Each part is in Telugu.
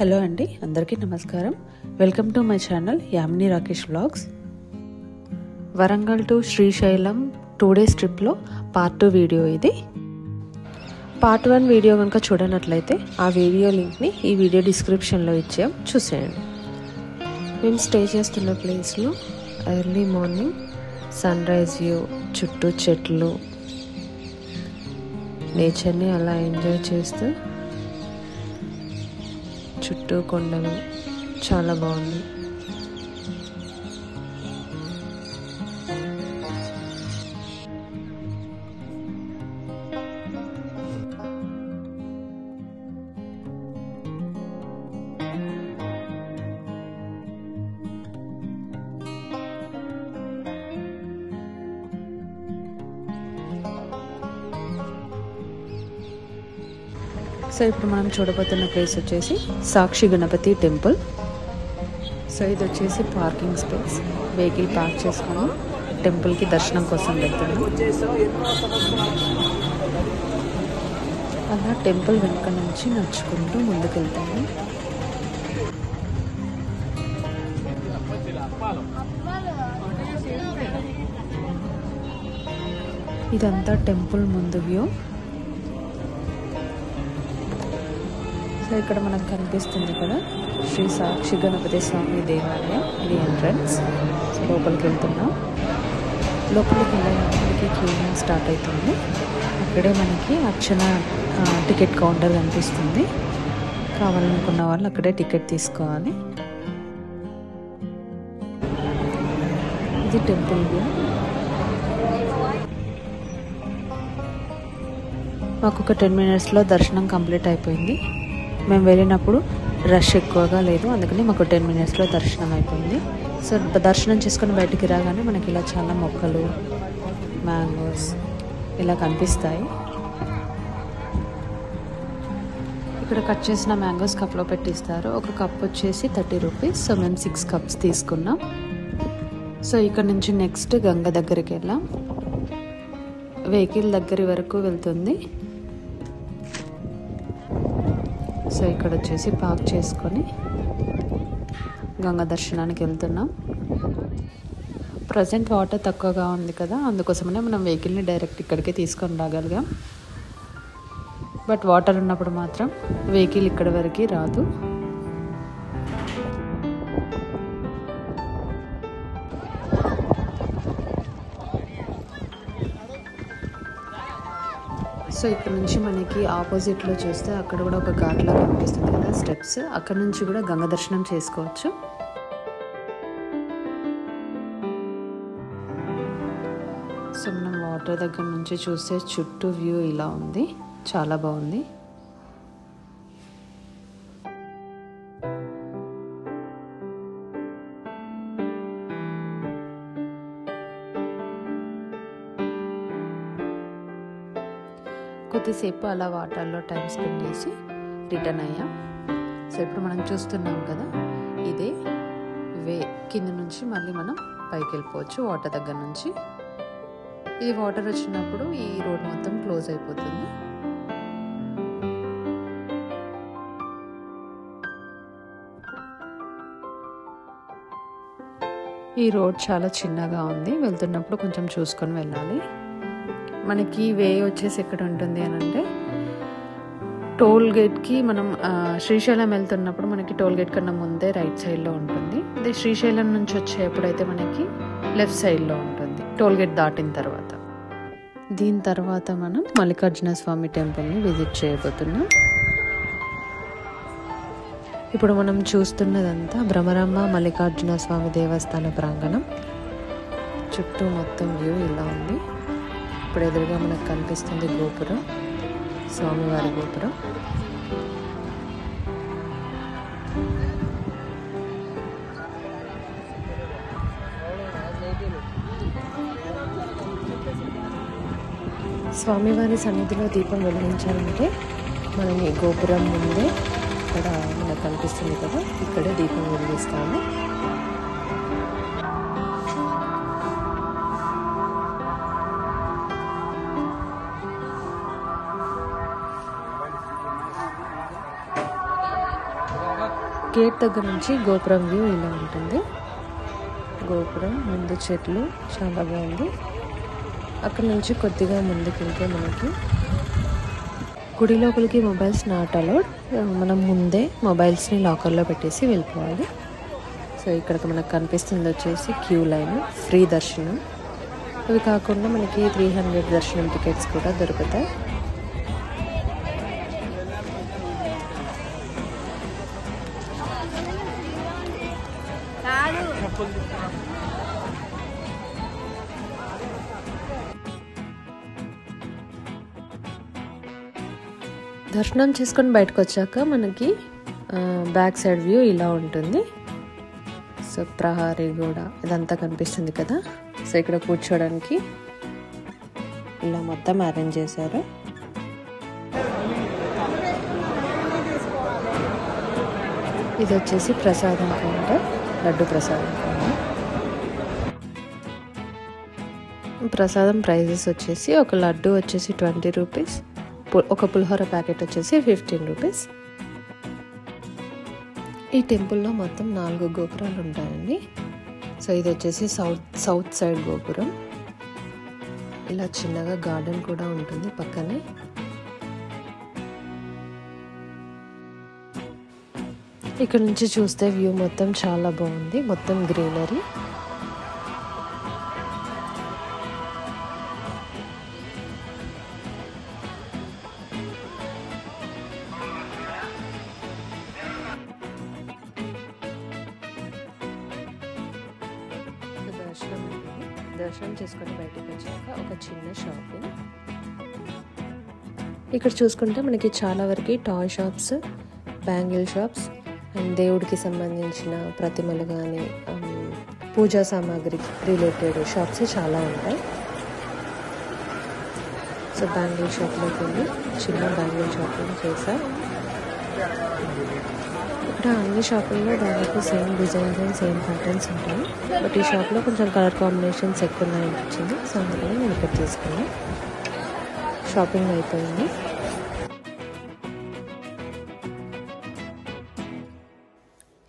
హలో అండి, అందరికీ నమస్కారం. Welcome to my channel Yamini Rakesh vlogs. Warangal to Srisailam 2 days ట్రిప్లో పార్ట్ 2 వీడియో ఇది. పార్ట్ 1 వీడియో కనుక చూడనట్లయితే ఆ వీడియో లింక్ని ఈ వీడియో డిస్క్రిప్షన్లో ఇచ్చాం, చూసేయండి. మేము స్టే చేస్తున్న ప్లేస్లో early morning sunrise view, చుట్టూ చెట్లు, నేచర్ని అలా ఎంజాయ్ చేస్తూ, చుట్టూ కొండలు, చాలా బాగుంది. సో ఇప్పుడు మనం చూడబోతున్న ప్లేస్ వచ్చేసి సాక్షి గణపతి టెంపుల్. సో ఇది వచ్చేసి పార్కింగ్ స్పేస్. వెహికల్ పార్క్ చేసుకొని టెంపుల్కి దర్శనం కోసం వెళ్తున్నాం. అలా టెంపుల్ వెనుక నుంచి నడుచుకుంటూ ముందుకు వెళ్తాము. ఇదంతా టెంపుల్ ముందు వ్యూ. సో ఇక్కడ మనకు కనిపిస్తుంది కదా శ్రీ సాక్షి గణపతి స్వామి దేవాలయం. ఇది ఎంట్రన్స్. సో లోపలికి వెళ్తున్నాం. లోపలికి వెళ్ళడానికి క్యూనింగ్ స్టార్ట్ అవుతుంది. అక్కడే మనకి అర్చన టికెట్ కౌంటర్ కనిపిస్తుంది. కావాలనుకున్న వాళ్ళు అక్కడే టికెట్ తీసుకోవాలి. ఇది టెంపుల్ వ్యూ. మాకు ఒక 10 minutesలో దర్శనం కంప్లీట్ అయిపోయింది. మేము వెళ్ళినప్పుడు రష్ ఎక్కువగా లేదు, అందుకని మాకు 10 minutesలో దర్శనం అయిపోయింది. సో దర్శనం చేసుకొని బయటికి రాగానే మనకి ఇలా చాలా మొక్కలు, మ్యాంగోస్ ఇలా కనిపిస్తాయి. ఇక్కడ కట్ చేసిన మ్యాంగోస్ కప్లో పెట్టిస్తారు. ఒక కప్ వచ్చేసి 30 rupees. సో మేము 6 cups తీసుకున్నాం. సో ఇక్కడ నుంచి నెక్స్ట్ గంగ దగ్గరికి వెళ్ళాం. వెహికల్ దగ్గర వరకు వెళ్తుంది. సో ఇక్కడ వచ్చేసి పార్క్ చేసుకొని గంగా దర్శనానికి వెళ్తున్నాం. ప్రజెంట్ వాటర్ తక్కువగా ఉంది కదా, అందుకోసమనే మనం వెహికల్ని డైరెక్ట్ ఇక్కడికి తీసుకొని రాగలిగాం. బట్ వాటర్ ఉన్నప్పుడు మాత్రం వెహికల్ ఇక్కడ వరకు రాదు. సో ఇక్కడ నుంచి మనకి ఆపోజిట్లో చూస్తే అక్కడ కూడా ఒక ఘాట్లా కనిపిస్తుంది కదా, స్టెప్స్. అక్కడ నుంచి కూడా గంగ దర్శనం చేసుకోవచ్చు. సో మనం వాటర్ దగ్గర నుంచి చూస్తే చుట్టూ వ్యూ ఇలా ఉంది, చాలా బాగుంది. కొద్దిసేపు అలా వాటర్లో టైం స్పెండ్ చేసి రిటర్న్ అయ్యాం. సో ఇప్పుడు మనం చూస్తున్నాం కదా, ఇదే వే. కింద నుంచి మళ్ళీ మనం పైకి వెళ్ళిపోవచ్చు వాటర్ దగ్గర నుంచి. ఇది వాటర్ వచ్చినప్పుడు ఈ రోడ్ మొత్తం క్లోజ్ అయిపోతుంది. ఈ రోడ్ చాలా చిన్నగా ఉంది, వెళ్తున్నప్పుడు కొంచెం చూసుకొని వెళ్ళాలి. మనకి వే వచ్చేసి ఎక్కడ ఉంటుంది అని అంటే, టోల్ గేట్కి మనం శ్రీశైలం వెళ్తున్నప్పుడు మనకి టోల్ గేట్ కన్నా ముందే రైట్ సైడ్లో ఉంటుంది. అదే శ్రీశైలం నుంచి వచ్చేప్పుడైతే మనకి లెఫ్ట్ సైడ్లో ఉంటుంది, టోల్ గేట్ దాటిన తర్వాత. దీని తర్వాత మనం మల్లికార్జున స్వామి టెంపుల్ని విజిట్ చేయబోతున్నాం. ఇప్పుడు మనం చూస్తున్నదంతా భ్రమరాంబ మల్లికార్జున స్వామి దేవస్థాన ప్రాంగణం. చుట్టూ మొత్తం వ్యూ ఇలా ఉంది. ఇప్పుడు ఎదురుగా మనకు కనిపిస్తుంది గోపురం, స్వామివారి గోపురం. స్వామివారి సన్నిధిలో దీపం వెలిగించాలంటే మనం ఈ గోపురం ముందే ఇక్కడ మనకు కనిపిస్తుంది కదా, ఇక్కడే దీపం వెలిగిస్తాము. గేట్ దగ్గర నుంచి గోపురం వ్యూ ఇలా ఉంటుంది. గోపురం ముందు చెట్లు చాలా బాగుంది. అక్కడ నుంచి కొద్దిగా ముందుకు వెళ్తే మనకి గుడి లోపలికి మొబైల్స్ నాట్ అలౌడ్. మనం ముందే మొబైల్స్ని లాకర్లో పెట్టేసి వెళ్ళిపోవాలి. సో ఇక్కడ మనకు కనిపిస్తుంది వచ్చేసి క్యూ లైన్, ఫ్రీ దర్శనం. ఇవి కాకుండా మనకి 300 దర్శనం టికెట్స్ కూడా దొరుకుతాయి. దర్శనం చేసుకొని బయటకు వచ్చాక మనకి బ్యాక్ సైడ్ వ్యూ ఇలా ఉంటుంది. సో ప్రహారీ గోడ ఇదంతా కనిపిస్తుంది కదా. సో ఇక్కడ కూర్చోడానికి ఇలా మొత్తం అరేంజ్ చేశారు. ఇది వచ్చేసి ప్రసాదం కౌంటర్, లడ్డు ప్రసాదం కౌంటర్. ప్రసాదం ప్రైజెస్ వచ్చేసి ఒక లడ్డు వచ్చేసి 20 రూపీస్, ఒక పులిహోర ప్యాకెట్ వచ్చేసి 15 రూపీస్. ఈ టెంపుల్లో మొత్తం 4 గోపురాలు ఉంటాయండి. సో ఇది వచ్చేసి సౌత్ సైడ్ గోపురం. ఇలా చిన్నగా గార్డెన్ కూడా ఉంటుంది పక్కనే. ఇక్కడ నుంచి చూస్తే వ్యూ మొత్తం చాలా బాగుంది, మొత్తం గ్రీనరీ. దర్శనం చేసుకొని బయటకు వచ్చాక ఒక చిన్న షాపింగ్. ఇక్కడ చూసుకుంటే మనకి చాలా వరకు toy shops, bangle shops and దేవుడికి సంబంధించిన ప్రతిమలు కానీ పూజా సామాగ్రి రిలేటెడ్ షాప్స్ చాలా ఉంటాయి. సో బ్యాంగిల్ షాప్లోకి వెళ్ళి చిన్న బ్యాంగిల్ షాపింగ్ చేశా. ఇక్కడ అన్ని షాపుల్లో దాదాపు same designs and same patterns ఉంటాయి. బట్ ఈ షాప్లో కొంచెం కలర్ కాంబినేషన్స్ ఎక్కువ ఉన్నాయనిపించింది. సో అందుకని నేను ఇక్కడ తీసుకున్నాను. షాపింగ్ అయిపోయింది.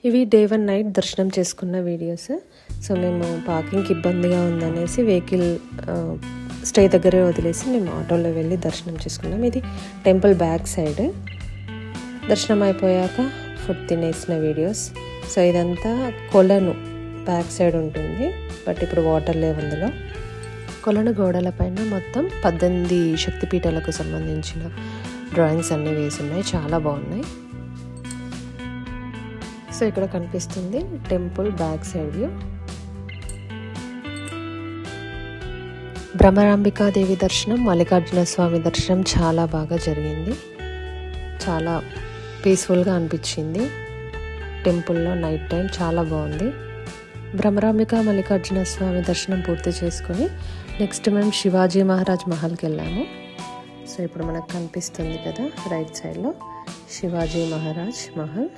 ఇవి డే 1 నైట్ దర్శనం చేసుకున్న వీడియోస్. సో మేము పార్కింగ్కి ఇబ్బందిగా ఉందనేసి వెహికల్ స్టే దగ్గరే వదిలేసి మేము ఆటోలో వెళ్ళి దర్శనం చేసుకున్నాం. ఇది టెంపుల్ బ్యాక్ సైడ్. దర్శనం అయిపోయాక ఫుడ్ తినేసిన వీడియోస్. సో ఇదంతా కొలను బ్యాక్ సైడ్ ఉంటుంది, బట్ ఇప్పుడు వాటర్ లేవు అందులో. కొలను గోడల పైన మొత్తం 18 శక్తిపీఠాలకు సంబంధించిన డ్రాయింగ్స్ అన్నీ వేసి ఉన్నాయి, చాలా బాగున్నాయి. సో ఇక్కడ కనిపిస్తుంది temple back side view. Bhramarambika Devi దర్శనం, మల్లికార్జున స్వామి దర్శనం చాలా బాగా జరిగింది. చాలా పీస్ఫుల్గా అనిపించింది. టెంపుల్లో నైట్ టైం చాలా బాగుంది. భ్రమరాంబిక మల్లికార్జున స్వామి దర్శనం పూర్తి చేసుకొని నెక్స్ట్ మేము శివాజీ మహారాజ్ మహల్కి వెళ్ళాము. సో ఇప్పుడు మనకు కనిపిస్తుంది కదా రైట్ సైడ్లో శివాజీ మహారాజ్ మహల్.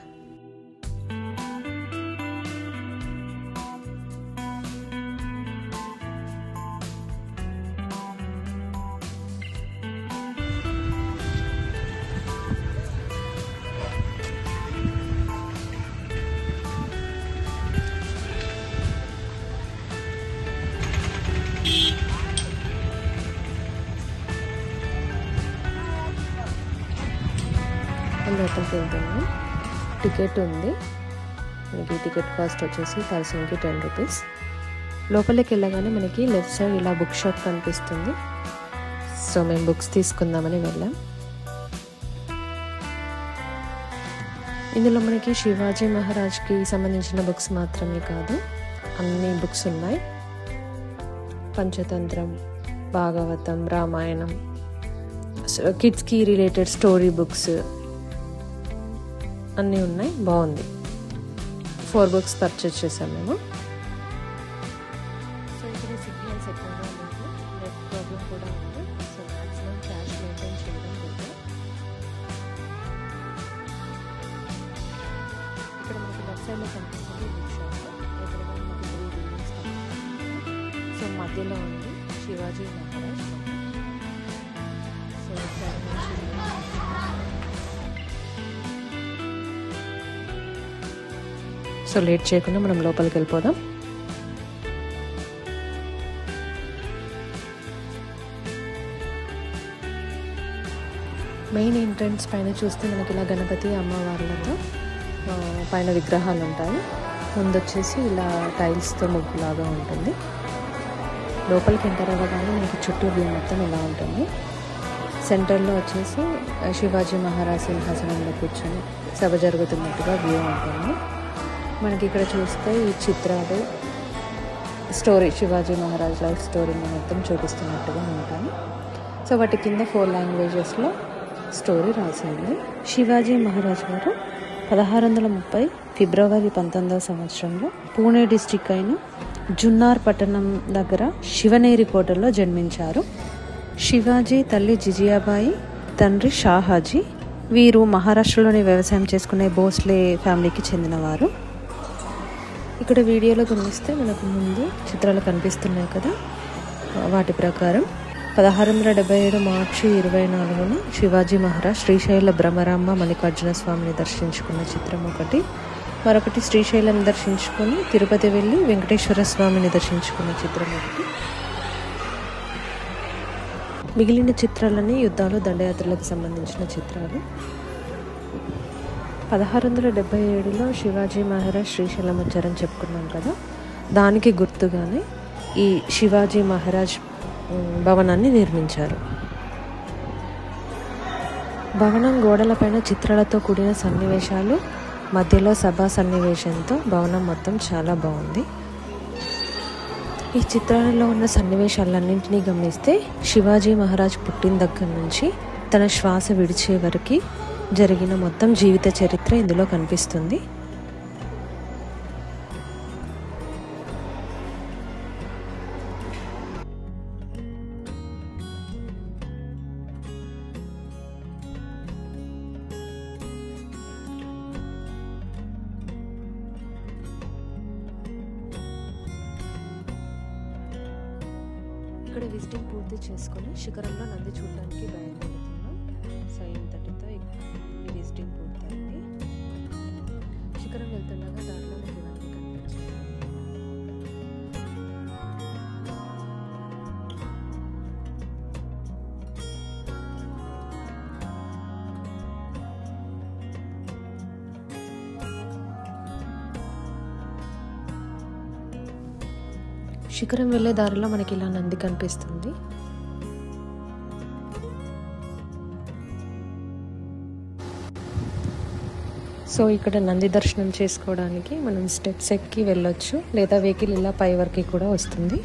లోపలికి వెళ్తున్నాం. టికెట్ ఉంది. మనకి టికెట్ కాస్ట్ వచ్చేసి పర్సన్కి 10 రూపీస్. లోపలికి వెళ్ళగానే మనకి లెఫ్ట్ సైడ్ ఇలా బుక్ షాప్ కనిపిస్తుంది. సో మేము బుక్స్ తీసుకుందామని వెళ్ళాం. ఇందులో మనకి శివాజీ మహారాజ్కి సంబంధించిన బుక్స్ మాత్రమే కాదు, అన్ని బుక్స్ ఉన్నాయి. పంచతంత్రం, భాగవతం, రామాయణం, కిడ్స్కి రిలేటెడ్ స్టోరీ బుక్స్ అన్నీ ఉన్నాయి. బాగుంది. 4 బుక్స్ పర్చేస్ చేసాం మేము. సో ఇక్కడ సిగ్నల్స్ ఎక్కువగా లేదు, నెట్ ప్రాబ్లం కూడా ఉంది. సో మ్యాక్సిమం క్యాష్ మెయింటైన్ చేయడం లేదు. ఇక్కడ మనకి లెఫ్ట్ సైడ్లో కనిపిస్తుంది బుక్ షాప్. ఇక్కడ మనకి 3 బిల్డింగ్స్ కనిపిస్తుంది. సో మధ్యలో ఉంది శివాజీ మహారాజ్. సో ఇక్కడ నుంచి సో లేట్ చేయకుండా మనం లోపలికి వెళ్ళిపోదాం. మెయిన్ ఎంట్రన్స్ పైన చూస్తే మనకి ఇలా గణపతి అమ్మవార్లతో పైన విగ్రహాలు ఉంటాయి. ముందు వచ్చేసి ఇలా టైల్స్తో ముగ్గులాగా ఉంటుంది. లోపలికి ఎంటర్ అవ్వగానే మనకి చుట్టూ వ్యూ మొత్తం ఇలా ఉంటుంది. సెంటర్లో వచ్చేసి శివాజీ మహారాజ్ సింహాసనంలో కూర్చొని సభ జరుగుతున్నట్టుగా వ్యూ ఉంటుంది. మనకి ఇక్కడ చూస్తే ఈ చిత్రాలు స్టోరీ శివాజీ మహారాజ్ లైఫ్ స్టోరీని మొత్తం చూపిస్తున్నట్టుగా ఉంటాయి. సో వాటి కింద 4 లాంగ్వేజెస్లో స్టోరీ రాసింది. శివాజీ మహారాజ్ గారు 1630 ఫిబ్రవరి 19వ సంవత్సరంలో పూణే డిస్టిక్ అయిన జున్నార్ పట్టణం దగ్గర శివనేరి కోటలో జన్మించారు. శివాజీ తల్లి జిజియాబాయి, తండ్రి షాహాజీ. వీరు మహారాష్ట్రలోని వ్యవసాయం చేసుకునే భోస్లే ఫ్యామిలీకి చెందినవారు. ఇక్కడ వీడియోలో గమనిస్తే మనకు ముందు చిత్రాలు కనిపిస్తున్నాయి కదా, వాటి ప్రకారం 1677 మార్చి 24న శివాజీ మహారాజ్ శ్రీశైల బ్రహ్మరాంబ మల్లికార్జున స్వామిని దర్శించుకున్న చిత్రం ఒకటి, మరొకటి శ్రీశైలం దర్శించుకొని తిరుపతి వెళ్ళి వెంకటేశ్వర స్వామిని దర్శించుకున్న చిత్రం ఒకటి. మిగిలిన చిత్రాలన్నీ యుద్ధాలు, దండయాత్రలకు సంబంధించిన చిత్రాలు. 1677లో శివాజీ మహారాజ్ శ్రీశైలం వచ్చారని చెప్పుకున్నాం కదా, దానికి గుర్తుగానే ఈ శివాజీ మహారాజ్ భవనాన్ని నిర్మించారు. భవనం గోడలపైన చిత్రాలతో కూడిన సన్నివేశాలు, మధ్యలో సభా సన్నివేశంతో భవనం మొత్తం చాలా బాగుంది. ఈ చిత్రాలలో ఉన్న సన్నివేశాలన్నింటినీ గమనిస్తే శివాజీ మహారాజ్ పుట్టిన దగ్గర నుంచి తన శ్వాస విడిచే వరకు జరిగిన మొత్తం జీవిత చరిత్ర ఇందులో కనిపిస్తుంది. ఇక్కడ విజిటింగ్ పూర్తి చేసుకొని శిఖరంలో నంది చూడడానికి బయలుదేరుతున్నాం. సో ఇంతటితో ఈ విజిటింగ్ పూర్తయింది. శిఖరం వెళ్తుండగా దారిలో మనకి ఇవన్నీ కనిపించాయి. శిఖరం వెళ్ళే దారిలో మనకి ఇలా నంది కనిపిస్తుంది. సో ఇక్కడ నంది దర్శనం చేసుకోవడానికి మనం స్టెప్స్ ఎక్కి వెళ్ళొచ్చు, లేదా వెహికల్ ఇలా పై వరకు కూడా వస్తుంది.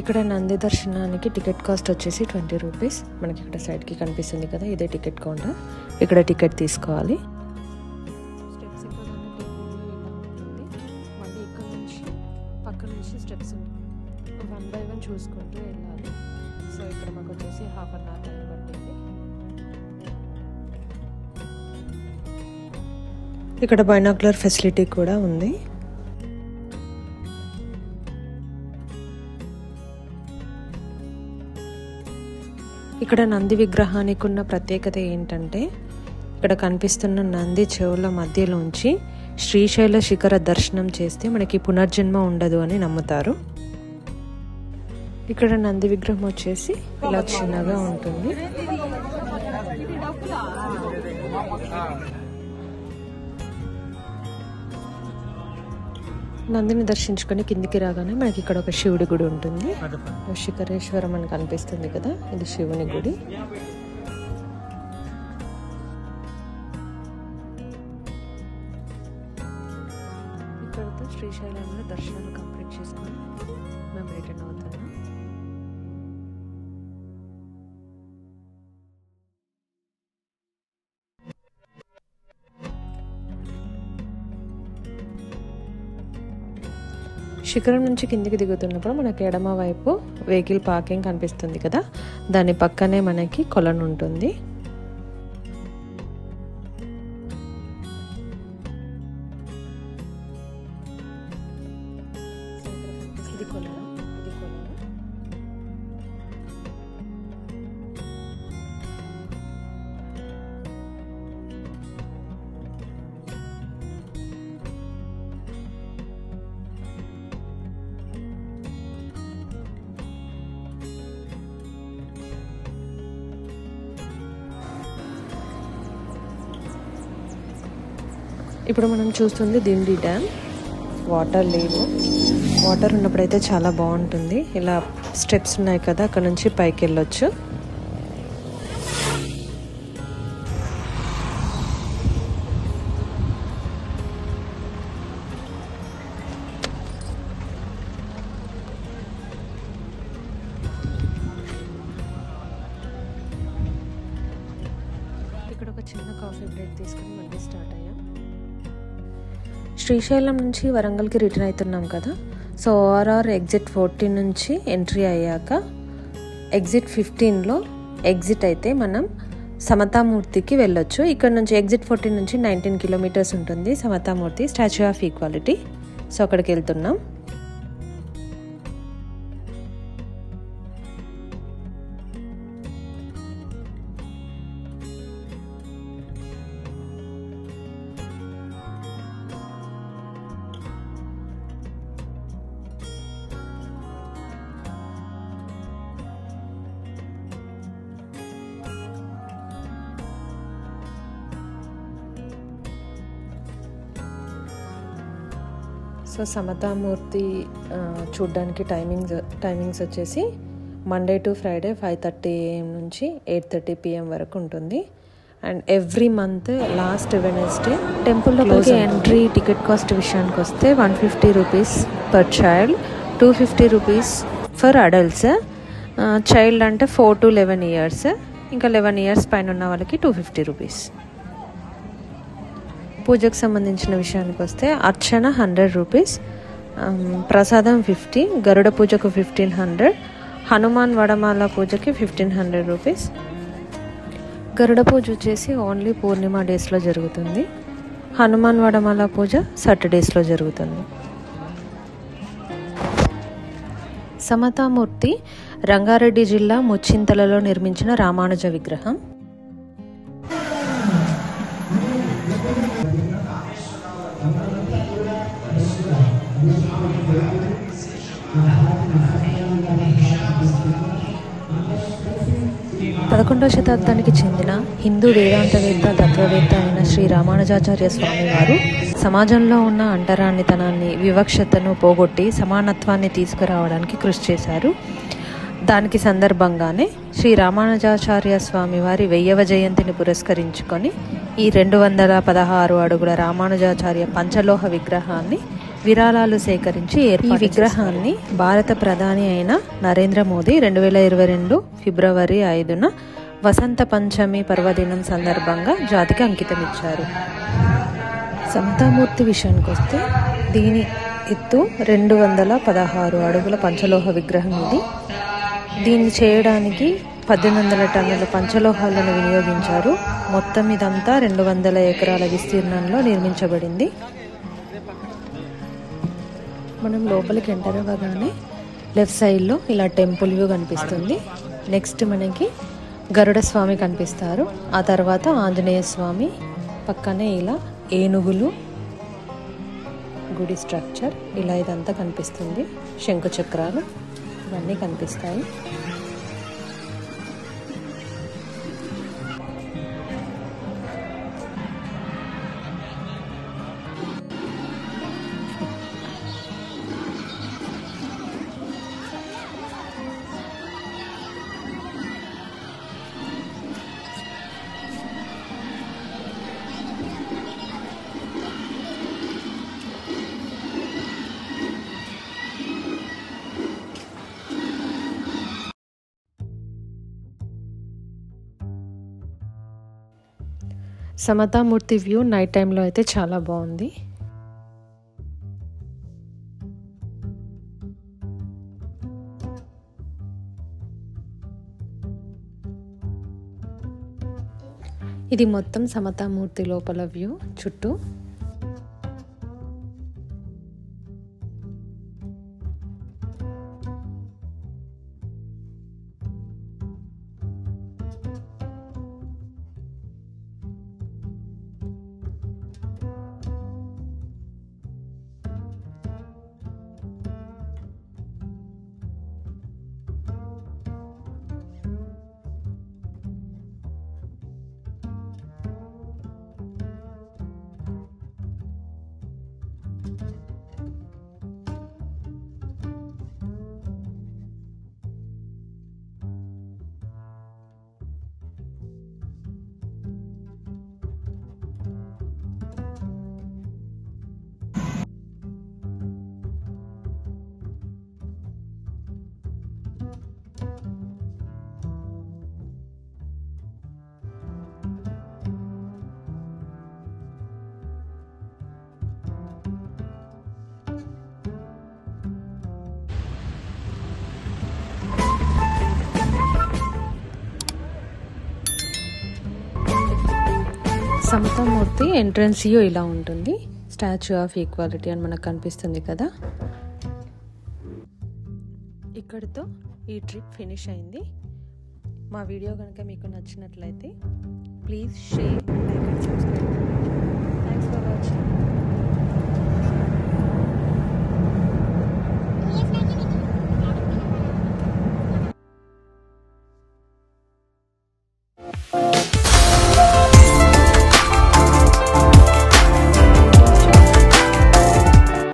ఇక్కడ నంది దర్శనానికి టికెట్ కాస్ట్ వచ్చేసి 20 రూపీస్. మనకి ఇక్కడ సైడ్కి కనిపిస్తుంది కదా, ఇదే టికెట్ కౌంటర్. ఇక్కడ టికెట్ తీసుకోవాలి. స్టెప్స్ ఎక్కగానే మళ్ళీ ఇక్కడ నుంచి పక్క నుంచి స్టెప్స్ 1 by 1 చూసుకుంటూ వెళ్ళాలి. సో ఇక్కడ మాకు వచ్చేసి 1/2 hour టైం పట్టింది. ఇక్కడ బైనాక్యులర్ ఫెసిలిటీ కూడా ఉంది. ఇక్కడ నంది విగ్రహానికి ఉన్న ప్రత్యేకత ఏంటంటే, ఇక్కడ కనిపిస్తున్న నంది చెవుల మధ్యలోంచి శ్రీశైల శిఖర దర్శనం చేస్తే మనకి పునర్జన్మ ఉండదు అని నమ్ముతారు. ఇక్కడ నంది విగ్రహం వచ్చేసి ఇలా చిన్నగా ఉంటుంది. నందిని దర్శించుకొని కిందికి రాగానే మనకి ఇక్కడ ఒక శివుడి గుడి ఉంటుంది. శిఖరేశ్వరం అని కనిపిస్తుంది కదా, ఇది శివుని గుడి. శ్రీశైలంలో దర్శనాలు కంప్లీట్ చేసుకొని మేము రిటర్న్ అవుతున్నాం. శిఖరం నుంచి కిందికి దిగుతున్నప్పుడు మనకి ఎడమ వైపు వెహికల్ పార్కింగ్ కనిపిస్తుంది కదా, దాని పక్కనే మనకి కొలను ఉంటుంది. ఇది కొలను, ఇది కొలను. ఇప్పుడు మనం చూస్తుంది దిండి డ్యామ్. వాటర్ లేవు, వాటర్ ఉన్నప్పుడైతే చాలా బాగుంటుంది. ఇలా స్టెప్స్ ఉన్నాయి కదా, అక్కడ నుంచి పైకి వెళ్ళొచ్చు. ఇక్కడ ఒక చిన్న కాఫీ బ్రేక్ తీసుకుని మళ్ళీ స్టార్ట్ అయ్యాం. శ్రీశైలం నుంచి వరంగల్కి రిటర్న్ అవుతున్నాం కదా, సో ఓఆర్ఆర్ ఎగ్జిట్ 14 నుంచి ఎంట్రీ అయ్యాక ఎగ్జిట్ 15లో ఎగ్జిట్ అయితే మనం సమతామూర్తికి వెళ్ళొచ్చు. ఇక్కడ నుంచి ఎగ్జిట్ 14 నుంచి 19 కిలోమీటర్స్ ఉంటుంది సమతామూర్తి, స్టాచ్యూ ఆఫ్ ఈక్వాలిటీ. సో అక్కడికి వెళ్తున్నాం. సో సమతామూర్తి చూడ్డానికి టైమింగ్స్ వచ్చేసి మండే టు ఫ్రైడే 5:30 AM నుంచి 8:30 PM వరకు ఉంటుంది. And every month last Wednesday temple లోపలికి ఎంట్రీ టికెట్ కాస్ట్ విషయానికి వస్తే 150 rupees per child, 250 rupees for adults. Child అంటే 4 to 11 years, ఇంకా 11 years పైన ఉన్న వాళ్ళకి 250 రూపీస్. పూజకు సంబంధించిన విషయానికి వస్తే అర్చన 100 రూపీస్, ప్రసాదం 50, గరుడ పూజకు 1500, హనుమాన్ వడమాల పూజకి 1500 రూపీస్. గరుడ పూజ వచ్చేసి ఓన్లీ పూర్ణిమ డేస్లో జరుగుతుంది, హనుమాన్ వడమాల పూజ సాటర్డేస్లో జరుగుతుంది. సమతామూర్తి రంగారెడ్డి జిల్లా ముచ్చింతలలో నిర్మించిన రామానుజ విగ్రహం. పదకొండవ శతాబ్దానికి చెందిన హిందూ వేదాంతవేత్త తత్వవేత్త అయిన శ్రీ రామానుజాచార్య స్వామి వారు సమాజంలో ఉన్న అంటరానితనాన్ని, వివక్షతను పోగొట్టి సమానత్వాన్ని తీసుకురావడానికి కృషి చేశారు. దానికి సందర్భంగానే శ్రీ రామానుజాచార్య స్వామి వారి 1000వ జయంతిని పురస్కరించుకొని ఈ 216 అడుగుల రామానుజాచార్య పంచలోహ విగ్రహాన్ని విరాళాలు సేకరించి ఈ విగ్రహాన్ని భారత ప్రధాని అయిన నరేంద్ర మోదీ 2022 ఫిబ్రవరి 5న వసంత పంచమి పర్వదినం సందర్భంగా జాతికి అంకితం ఇచ్చారు. సమతామూర్తి విషయానికి వస్తే దీని ఎత్తు 216 అడుగుల పంచలోహ విగ్రహం ఇది. దీన్ని చేయడానికి 1800 టన్నుల పంచలోహాలను వినియోగించారు. మొత్తం ఇదంతా 200 ఎకరాల విస్తీర్ణంలో నిర్మించబడింది. మనం లోపలికి ఎంటర్ అవ్వగానే లెఫ్ట్ సైడ్లో ఇలా టెంపుల్ వ్యూ కనిపిస్తుంది. నెక్స్ట్ మనకి గరుడ స్వామి కనిపిస్తారు, ఆ తర్వాత ఆంజనేయ స్వామి, పక్కనే ఇలా ఏనుగులు, గుడి స్ట్రక్చర్ ఇలా ఇదంతా కనిపిస్తుంది. శంకు చక్రాలు ఇవన్నీ కనిపిస్తాయి. సమతామూర్తి వ్యూ నైట్ టైంలో అయితే చాలా బాగుంది. ఇది మొత్తం సమతామూర్తి లోపల వ్యూ చుట్టూ. సమతామూర్తి ఎంట్రన్స్ వ్యూ ఇలా ఉంటుంది. స్టాచ్యూ ఆఫ్ ఈక్వాలిటీ అని మనకు కనిపిస్తుంది కదా. ఇక్కడితో ఈ ట్రిప్ ఫినిష్ అయింది. మా వీడియో కనుక మీకు నచ్చినట్లయితే please share, like and subscribe. Thanks for watching.